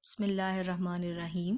बिस्मिल्लाहिर्रहमानिर्रहीम।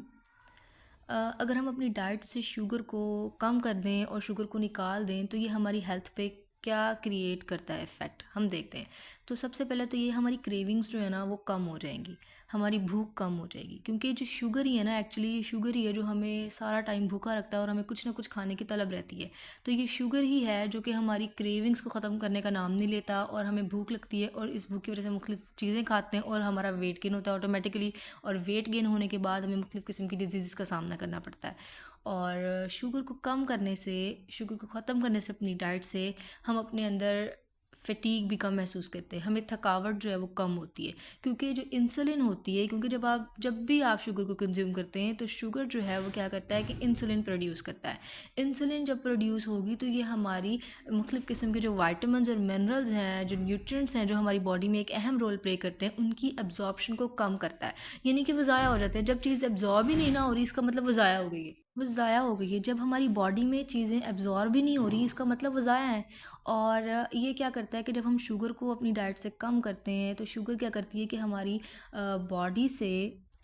अगर हम अपनी डाइट से शुगर को कम कर दें और शुगर को निकाल दें तो ये हमारी हेल्थ पे क्या क्रिएट करता है इफ़ेक्ट हम देखते हैं। तो सबसे पहले तो ये हमारी क्रेविंग्स जो है ना वो कम हो जाएंगी, हमारी भूख कम हो जाएगी, क्योंकि जो शुगर ही है ना, एक्चुअली ये शुगर ही है जो हमें सारा टाइम भूखा रखता है और हमें कुछ ना कुछ खाने की तलब रहती है। तो ये शुगर ही है जो कि हमारी क्रेविंग्स को ख़त्म करने का नाम नहीं लेता और हमें भूख लगती है और इस भूख की वजह से मुख्तलिफ चीज़ें खाते हैं और हमारा वेट गेन होता है ऑटोमेटिकली। और वेट गेन होने के बाद हमें मुख्तलिफ़ किस्म की डिजीज़ का सामना करना पड़ता है। और शुगर को कम करने से, शुगर को ख़त्म करने से अपनी डाइट से हम अपने अंदर फटीग भी कम महसूस करते हैं, हमें थकावट जो है वो कम होती है। क्योंकि जो इंसुलिन होती है, क्योंकि जब भी आप शुगर को कंज्यूम करते हैं तो शुगर जो है वो क्या करता है कि इंसुलिन प्रोड्यूस करता है। इंसुलिन जब प्रोड्यूस होगी तो ये हमारी मुख्तलिफ़ किस्म के जो वाइटामिन और मिनरल्स हैं, जो न्यूट्रिएंट्स हैं, जो हमारी बॉडी में एक अहम रोल प्ले करते हैं, उनकी एब्जॉर्प्शन को कम करता है। यानी कि वो ज़ाया हो जाते हैं। जब चीज़ एब्जॉर्ब ही नहीं ना हो रही, इसका मतलब वो ज़ाया हो गई है, वो ज़ाया हो गई है। जब हमारी बॉडी में चीज़ें एब्जॉर्ब ही नहीं हो रही, इसका मतलब वो ज़ाया है। और ये क्या करता है कि जब हम शुगर को अपनी डाइट से कम करते हैं तो शुगर क्या करती है कि हमारी बॉडी से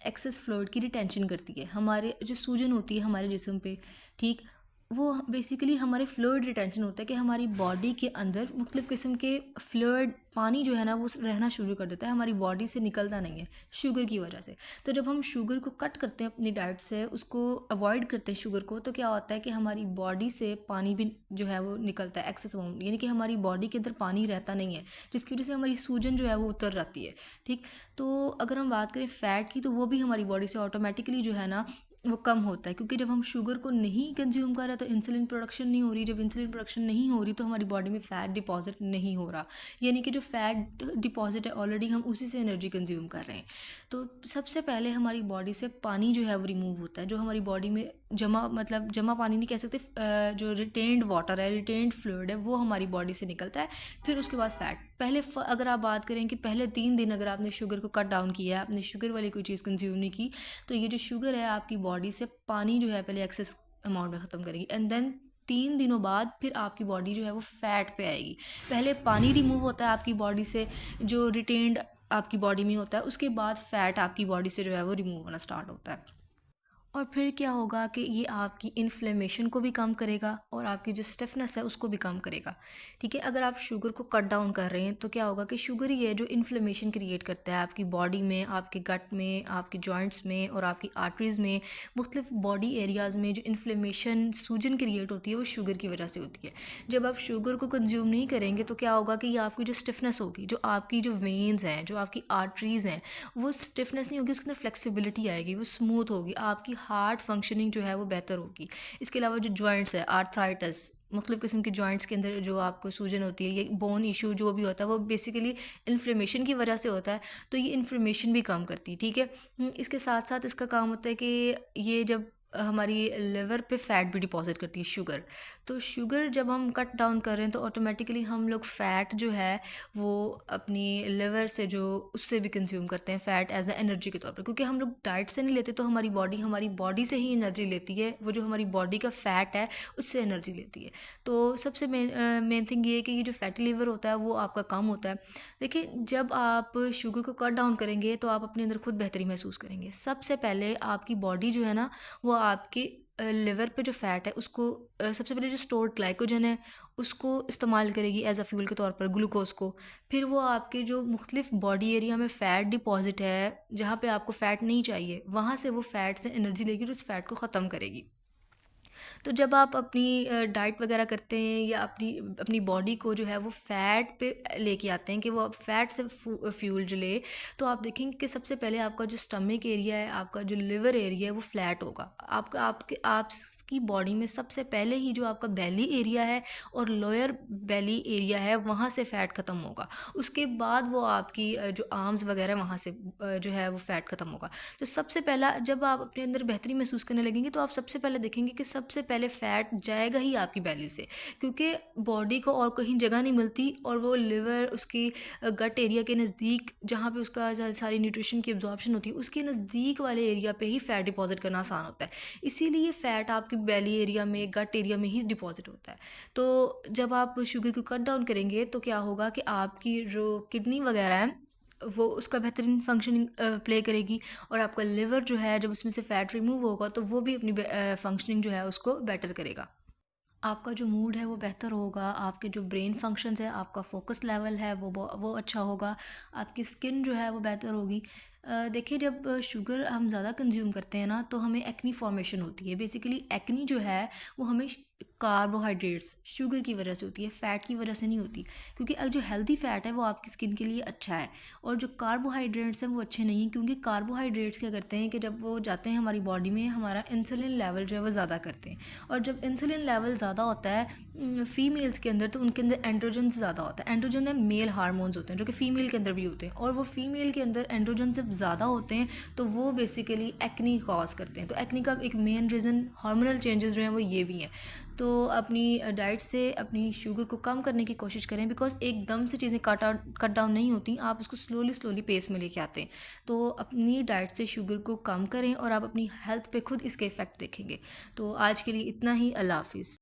एक्सेस फ्लूइड की रिटेंशन करती है। हमारे जो सूजन होती है हमारे जिस्म पे, ठीक, वो बेसिकली हमारे फ्लूइड रिटेंशन होता है कि हमारी बॉडी के अंदर मुख्तलिफ़ किस्म के फ्लूइड, पानी जो है ना वो रहना शुरू कर देता है, हमारी बॉडी से निकलता नहीं है शुगर की वजह से। तो जब हम शुगर को कट करते हैं अपनी डाइट से, उसको अवॉइड करते हैं शुगर को, तो क्या होता है कि हमारी बॉडी से पानी भी जो है वो निकलता है एक्सेस अमाउंट, यानी कि हमारी बॉडी के अंदर पानी रहता नहीं है, जिसकी वजह से हमारी सूजन जो है वो उतर जाती है। ठीक। तो अगर हम बात करें फ़ैट की, तो वो भी हमारी बॉडी से ऑटोमेटिकली जो है ना वो कम होता है, क्योंकि जब हम शुगर को नहीं कंज्यूम कर रहे तो इंसुलिन प्रोडक्शन नहीं हो रही। जब इंसुलिन प्रोडक्शन नहीं हो रही तो हमारी बॉडी में फ़ैट डिपॉजिट नहीं हो रहा, यानी कि जो फ़ैट डिपॉजिट है ऑलरेडी हम उसी से एनर्जी कंज्यूम कर रहे हैं। तो सबसे पहले हमारी बॉडी से पानी जो है वो रिमूव होता है, जो हमारी बॉडी में जमा, मतलब जमा पानी नहीं कह सकते, जो रिटेन्ड वाटर है, रिटेन्ड फ्लूइड है, वो हमारी बॉडी से निकलता है। फिर उसके बाद फ़ैट। पहले अगर आप बात करें कि पहले 3 दिन अगर आपने शुगर को कट डाउन किया है, आपने शुगर वाली कोई चीज़ कंज्यूम नहीं की, तो ये जो शुगर है आपकी बॉडी से पानी जो है पहले एक्सेस अमाउंट में ख़त्म करेगी, एंड देन 3 दिनों बाद फिर आपकी बॉडी जो है वो फैट पे आएगी। पहले पानी रिमूव होता है आपकी बॉडी से, जो रिटेन्ड आपकी बॉडी में होता है, उसके बाद फैट आपकी बॉडी से जो है वो रिमूव होना स्टार्ट होता है। और फिर क्या होगा कि ये आपकी इन्फ्लेमेशन को भी कम करेगा और आपकी जो स्टिफनेस है उसको भी कम करेगा। ठीक है, अगर आप शुगर को कट डाउन कर रहे हैं तो क्या होगा कि शुगर ही है जो इन्फ्लेमेशन क्रिएट करता है आपकी बॉडी में, आपके गट में, आपके जॉइंट्स में और आपकी आर्टरीज़ में, मुख्तलिफ बॉडी एरियाज़ में जो इन्फ्लेमेशन, सूजन क्रिएट होती है वो शुगर की वजह से होती है। जब आप शुगर को कंज्यूम नहीं करेंगे तो क्या होगा कि ये आपकी जो स्टिफनेस होगी, जो आपकी जो वेन्स हैं, जो आपकी आर्टरीज़ हैं, वो स्टिफनेस नहीं होगी, उसके अंदर फ्लेक्सिबिलिटी आएगी, वो स्मूथ होगी, आपकी हार्ट फंक्शनिंग जो है वो बेहतर होगी। इसके अलावा जो जॉइंट्स है, आर्थराइटिस, मुख्तलिफ़ किस्म की जॉइंट्स के अंदर जो आपको सूजन होती है, ये बोन इशू जो भी होता है वो बेसिकली इन्फ्लेमेशन की वजह से होता है। तो ये इन्फ्लेमेशन भी कम करती है। ठीक है। इसके साथ साथ इसका काम होता है कि ये जब हमारी लिवर पे फैट भी डिपॉजिट करती है शुगर। तो शुगर जब हम कट डाउन कर रहे हैं तो ऑटोमेटिकली हम लोग फ़ैट जो है वो अपनी लिवर से जो उससे भी कंज्यूम करते हैं फ़ैट एज ए एनर्जी के तौर पर, क्योंकि हम लोग डाइट से नहीं लेते तो हमारी बॉडी से ही एनर्जी लेती है, वो जो हमारी बॉडी का फ़ैट है उससे एनर्जी लेती है। तो सबसे मेन थिंग ये है कि ये जो फैटी लिवर होता है वो आपका कम होता है। देखिए, जब आप शुगर को कट डाउन करेंगे तो आप अपने अंदर खुद बेहतरी महसूस करेंगे। सबसे पहले आपकी बॉडी जो है ना वो आपके लिवर पे जो फ़ैट है उसको सबसे पहले जो स्टोर्ड ग्लाइकोजन है उसको इस्तेमाल करेगी एज अ फ्यूल के तौर पर, ग्लूकोज को। फिर वो आपके जो मुख्तलिफ बॉडी एरिया में फ़ैट डिपॉजिट है, जहाँ पे आपको फ़ैट नहीं चाहिए, वहाँ से वो फ़ैट से एनर्जी लेगी और उस फ़ैट को ख़त्म करेगी। तो जब आप अपनी डाइट वगैरह करते हैं या अपनी अपनी बॉडी को जो है वो फ़ैट पे लेके आते हैं कि वो आप फ़ैट से फ्यूल जो ले, तो आप देखेंगे कि सबसे पहले आपका जो स्टमक एरिया है, आपका जो लिवर एरिया है वो फ्लैट होगा। आपका आपकी बॉडी में सबसे पहले ही जो आपका बेली एरिया है और लोअर बेली एरिया है वहाँ से फ़ैट ख़त्म होगा। उसके बाद वो आपकी जो आर्म्स वगैरह वहाँ से जो है वो फ़ैट ख़त्म होगा। तो सबसे पहला जब आप अपने अंदर बेहतरी महसूस करने लगेंगे तो आप सबसे पहले देखेंगे कि सबसे पहले फ़ैट जाएगा ही आपकी बेली से, क्योंकि बॉडी को और कहीं जगह नहीं मिलती और वो लिवर उसकी गट एरिया के नज़दीक, जहाँ पे उसका सारी न्यूट्रिशन की एब्जॉर्प्शन होती है, उसके नज़दीक वाले एरिया पे ही फ़ैट डिपॉजिट करना आसान होता है। इसीलिए फ़ैट आपकी बेली एरिया में, गट एरिया में ही डिपॉजिट होता है। तो जब आप शुगर को कट डाउन करेंगे तो क्या होगा कि आपकी जो किडनी वगैरह है वो उसका बेहतरीन फंक्शनिंग प्ले करेगी। और आपका लिवर जो है जब उसमें से फ़ैट रिमूव होगा तो वो भी अपनी फंक्शनिंग जो है उसको बेटर करेगा। आपका जो मूड है वो बेहतर होगा, आपके जो ब्रेन फंक्शंस है, आपका फोकस लेवल है वो अच्छा होगा, आपकी स्किन जो है वो बेहतर होगी। देखिए जब शुगर हम ज़्यादा कंज्यूम करते हैं ना तो हमें एक्नी फॉर्मेशन होती है। बेसिकली एक्नी जो है वो हमें कार्बोहाइड्रेट्स शुगर की वजह से होती है, फ़ैट की वजह से नहीं होती। क्योंकि जो हेल्दी फ़ैट है वो आपकी स्किन के लिए अच्छा है, और जो कार्बोहाइड्रेट्स हैं वो अच्छे नहीं हैं। क्योंकि कार्बोहाइड्रेट्स क्या करते हैं कि जब वो जाते हैं हमारी बॉडी में, हमारा इंसुलिन लेवल जो है वो ज़्यादा करते हैं। और जब इंसुलिन लेवल ज़्यादा होता है फीमेल्स के अंदर तो उनके अंदर एंड्रोजन ज़्यादा होता है। एंड्रोजन है मेल हार्मोन्स होते हैं जो कि फ़ीमेल के अंदर भी होते हैं, और वो फीमेल के अंदर एंड्रोजन जब ज़्यादा होते हैं तो वो बेसिकली एक्नी कॉज करते हैं। तो एक्नी का एक मेन रीज़न हार्मोनल चेंजेस जो हैं वो ये भी हैं। तो अपनी डाइट से अपनी शुगर को कम करने की कोशिश करें, बिकॉज एकदम से चीज़ें कट डाउन नहीं होती, आप उसको स्लोली स्लोली पेस में लेके आते हैं। तो अपनी डाइट से शुगर को कम करें और आप अपनी हेल्थ पे खुद इसके इफ़ेक्ट देखेंगे। तो आज के लिए इतना ही। अल्लाह हाफिज़।